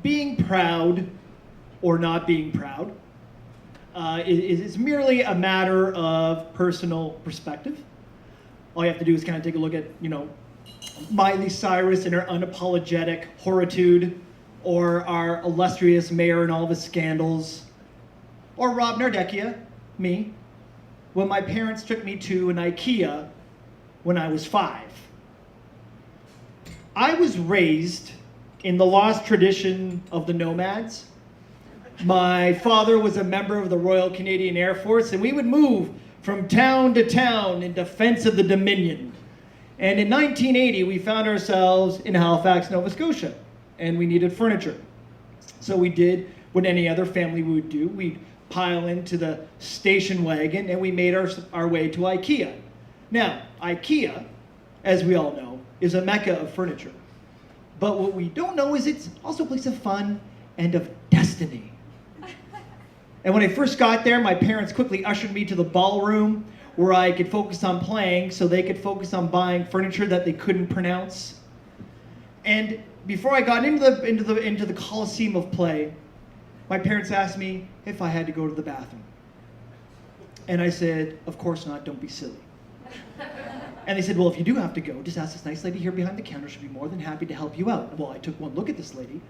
Being proud or not being proud is merely a matter of personal perspective. All you have to do is kind of take a look at, Miley Cyrus and her unapologetic horritude, or our illustrious mayor and all of his scandals, or Rob Nardecchia, me, when my parents took me to an IKEA when I was 5. I was raised in the lost tradition of the nomads. My father was a member of the Royal Canadian Air Force, and we would move from town to town in defense of the Dominion. And in 1980, we found ourselves in Halifax, Nova Scotia, and we needed furniture. So we did what any other family would do. We'd pile into the station wagon, and we made our way to IKEA. Now, IKEA, as we all know, is a mecca of furniture. But what we don't know is it's also a place of fun and of destiny. And when I first got there, my parents quickly ushered me to the ballroom where I could focus on playing so they could focus on buying furniture that they couldn't pronounce. And before I got into the Coliseum of play, my parents asked me if I had to go to the bathroom. And I said, of course not, don't be silly. And they said, well, if you do have to go, just ask this nice lady here behind the counter. She'll be more than happy to help you out. Well, I took one look at this lady.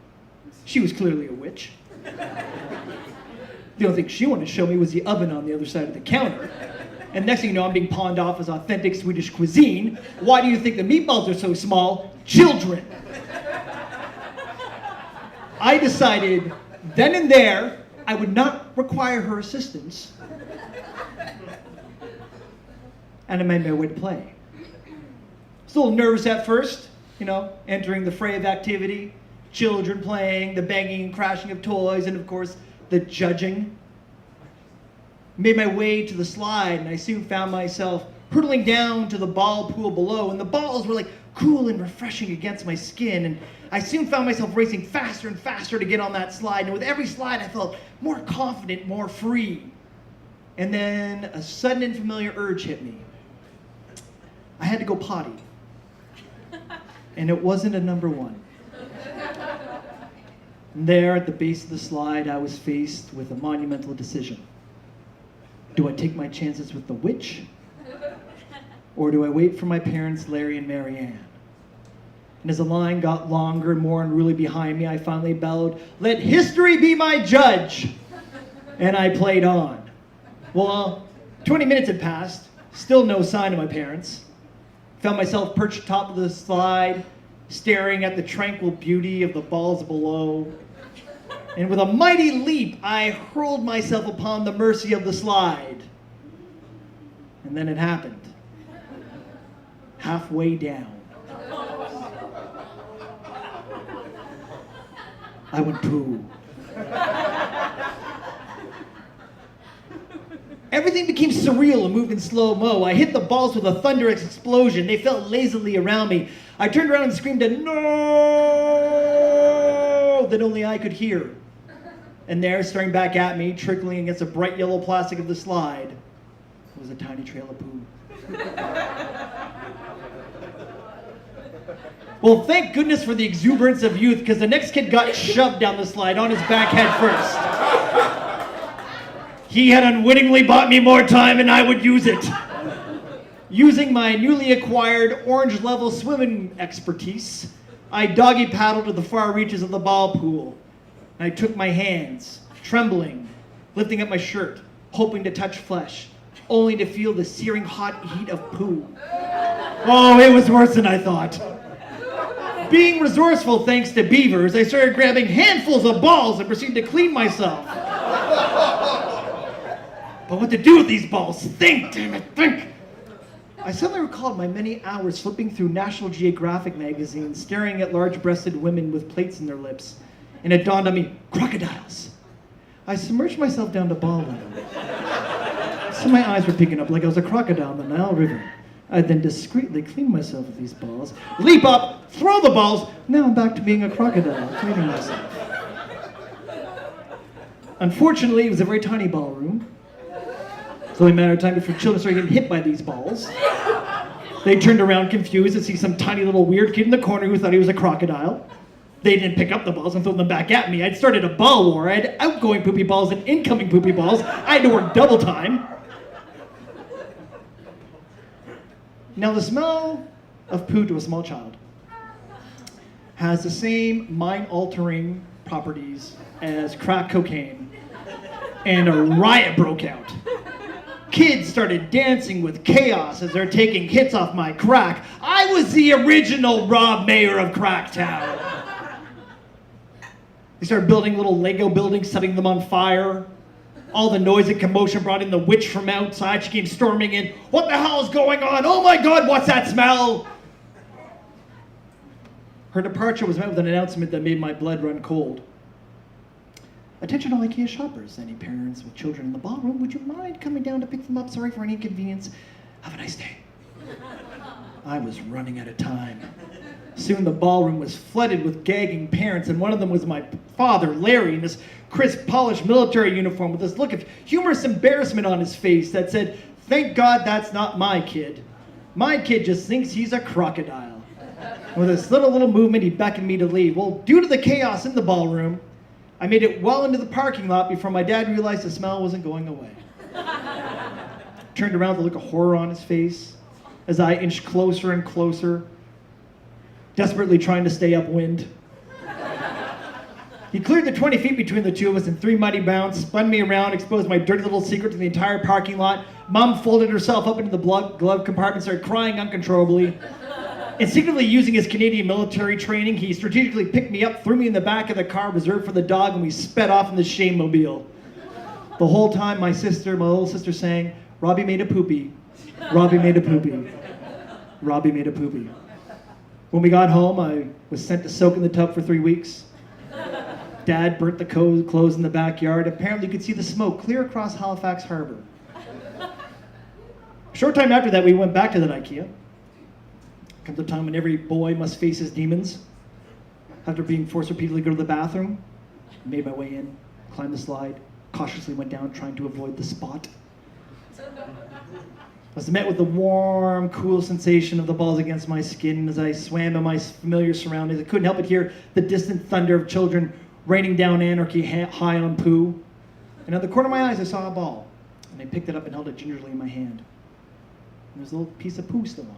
She was clearly a witch. The only thing she wanted to show me was the oven on the other side of the counter. And next thing you know, I'm being pawned off as authentic Swedish cuisine. Why do you think the meatballs are so small? Children. I decided then and there I would not require her assistance. And I made my way to play. I was a little nervous at first, entering the fray of activity, children playing, the banging and crashing of toys, and of course, the judging. Made my way to the slide, and I soon found myself hurtling down to the ball pool below, and the balls were like cool and refreshing against my skin, and I soon found myself racing faster and faster to get on that slide, and with every slide I felt more confident, more free. And then a sudden and familiar urge hit me. I had to go potty. And it wasn't a number one. And there at the base of the slide, I was faced with a monumental decision. Do I take my chances with the witch? Or do I wait for my parents, Larry and Mary Ann? And as the line got longer and more unruly behind me, I finally bellowed, "Let history be my judge!" And I played on. Well, 20 minutes had passed, still no sign of my parents. Found myself perched atop of the slide, staring at the tranquil beauty of the balls below. And with a mighty leap, I hurled myself upon the mercy of the slide. And then it happened. Halfway down, I went poo. Everything became surreal and moved in slow-mo. I hit the balls with a thunderous explosion. They fell lazily around me. I turned around and screamed a "no" that only I could hear. And there, staring back at me, trickling against the bright yellow plastic of the slide, was a tiny trail of poo. Well, thank goodness for the exuberance of youth, because the next kid got shoved down the slide on his back head first. He had unwittingly bought me more time and I would use it. Using my newly acquired orange-level swimming expertise, I doggy paddled to the far reaches of the ball pool. And I took my hands, trembling, lifting up my shirt, hoping to touch flesh, only to feel the searing hot heat of poo. Oh, it was worse than I thought. Being resourceful thanks to beavers, I started grabbing handfuls of balls and proceeded to clean myself. But what to do with these balls? Think, damn it, think! I suddenly recalled my many hours flipping through National Geographic magazines, staring at large-breasted women with plates in their lips. And it dawned on me, crocodiles. I submerged myself down to ball level. So my eyes were picking up like I was a crocodile in the Nile River. I then discreetly cleaned myself with these balls, leap up, throw the balls. Now I'm back to being a crocodile, cleaning myself. Unfortunately, it was a very tiny ballroom. It's only a matter of time before children started getting hit by these balls. They turned around confused to see some tiny little weird kid in the corner who thought he was a crocodile. They didn't pick up the balls and throw them back at me. I'd started a ball war. I had outgoing poopy balls and incoming poopy balls. I had to work double time. Now the smell of poo to a small child has the same mind-altering properties as crack cocaine, and a riot broke out. Kids started dancing with chaos as they're taking hits off my crack. I was the original Rob Mayer of Cracktown. They started building little Lego buildings, setting them on fire. All the noise and commotion brought in the witch from outside. She came storming in. What the hell is going on? Oh my God, what's that smell? Her departure was met with an announcement that made my blood run cold. Attention all IKEA shoppers, any parents with children in the ballroom, would you mind coming down to pick them up? Sorry for any inconvenience. Have a nice day. I was running out of time. Soon the ballroom was flooded with gagging parents, and one of them was my father, Larry, in this crisp, polished military uniform with this look of humorous embarrassment on his face that said, "Thank God that's not my kid. My kid just thinks he's a crocodile." And with this little movement, he beckoned me to leave. Well, due to the chaos in the ballroom, I made it well into the parking lot before my dad realized the smell wasn't going away. Turned around with a look of horror on his face as I inched closer and closer, desperately trying to stay upwind. He cleared the 20 feet between the two of us in 3 mighty bounds, spun me around, exposed my dirty little secret to the entire parking lot. Mom folded herself up into the glove compartment, started crying uncontrollably. Instinctively using his Canadian military training, he strategically picked me up, threw me in the back of the car reserved for the dog, and we sped off in the shame-mobile. The whole time my little sister sang, "Robbie made a poopy, Robbie made a poopy, Robbie made a poopy." When we got home, I was sent to soak in the tub for 3 weeks. Dad burnt the clothes in the backyard. Apparently you could see the smoke clear across Halifax Harbor. A short time after that, we went back to that IKEA. Comes a time when every boy must face his demons. After being forced repeatedly to go to the bathroom, I made my way in, climbed the slide, cautiously went down, trying to avoid the spot. I was met with the warm, cool sensation of the balls against my skin as I swam in my familiar surroundings. I couldn't help but hear the distant thunder of children raining down anarchy high on poo. And out the corner of my eyes, I saw a ball. And I picked it up and held it gingerly in my hand. And there was a little piece of poo still on it.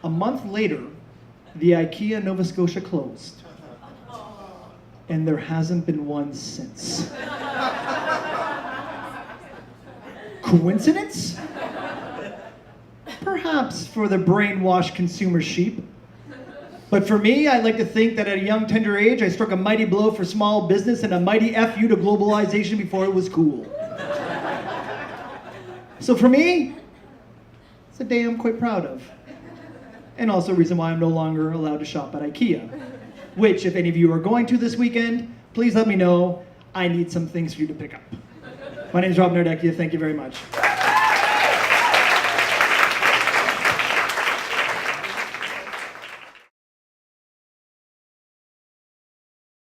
A month later, the IKEA Nova Scotia closed. And there hasn't been one since. Coincidence? Perhaps for the brainwashed consumer sheep. But for me, I like to think that at a young, tender age, I struck a mighty blow for small business and a mighty F you to globalization before it was cool. So for me, it's a day I'm quite proud of. And also a reason why I'm no longer allowed to shop at IKEA. Which, if any of you are going to this weekend, please let me know. I need some things for you to pick up. My name is Nardecchia. Thank you very much.